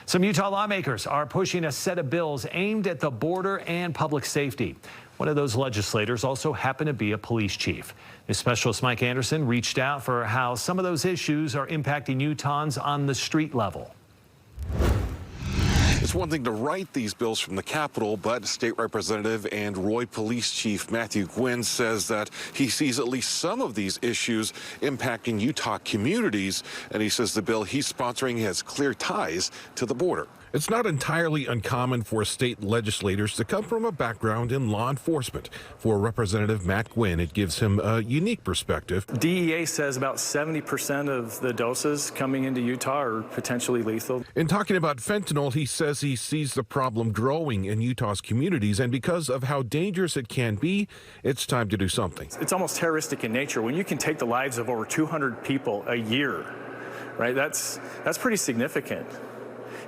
Some Utah lawmakers are pushing a set of bills aimed at the border and public safety. One of those legislators also happened to be a police chief. News specialist Mike Anderson reached out for how some of those issues are impacting Utahns on the street level. It's one thing to write these bills from the Capitol, but State Representative and Roy Police Chief Matthew Gwynn says that he sees at least some of these issues impacting Utah communities, and he says the bill he's sponsoring has clear ties to the border. It's not entirely uncommon for state legislators to come from a background in law enforcement. For Representative Matt Gwynn, it gives him a unique perspective. DEA says about 70% of the doses coming into Utah are potentially lethal. In talking about fentanyl, he says he sees the problem growing in Utah's communities, and because of how dangerous it can be, it's time to do something. It's almost terroristic in nature. When you can take the lives of over 200 people a year, right, that's pretty significant.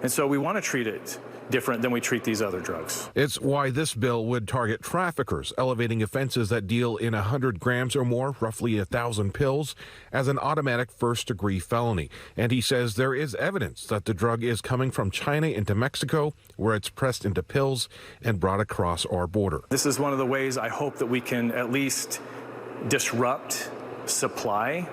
And so we want to treat it different than we treat these other drugs. It's why this bill would target traffickers, elevating offenses that deal in 100 grams or more, roughly 1,000 pills, as an automatic first-degree felony. And he says there is evidence that the drug is coming from China into Mexico, where it's pressed into pills and brought across our border. This is one of the ways I hope that we can at least disrupt supply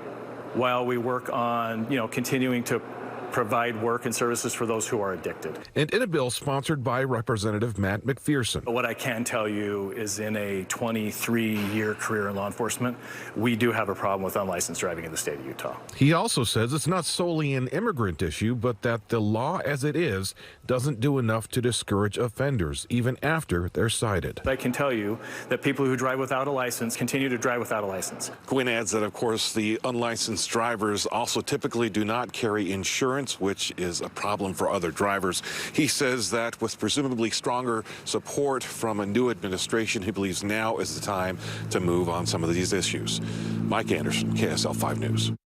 while we work on, continuing to provide work and services for those who are addicted. And in a bill sponsored by Representative Matt McPherson. What I can tell you is in a 23-year career in law enforcement, we do have a problem with unlicensed driving in the state of Utah. He also says it's not solely an immigrant issue, but that the law as it is doesn't do enough to discourage offenders, even after they're cited. I can tell you that people who drive without a license continue to drive without a license. Gwynn adds that, of course, the unlicensed drivers also typically do not carry insurance, which is a problem for other drivers. He says that with presumably stronger support from a new administration, he believes now is the time to move on some of these issues. Mike Anderson, KSL 5 News.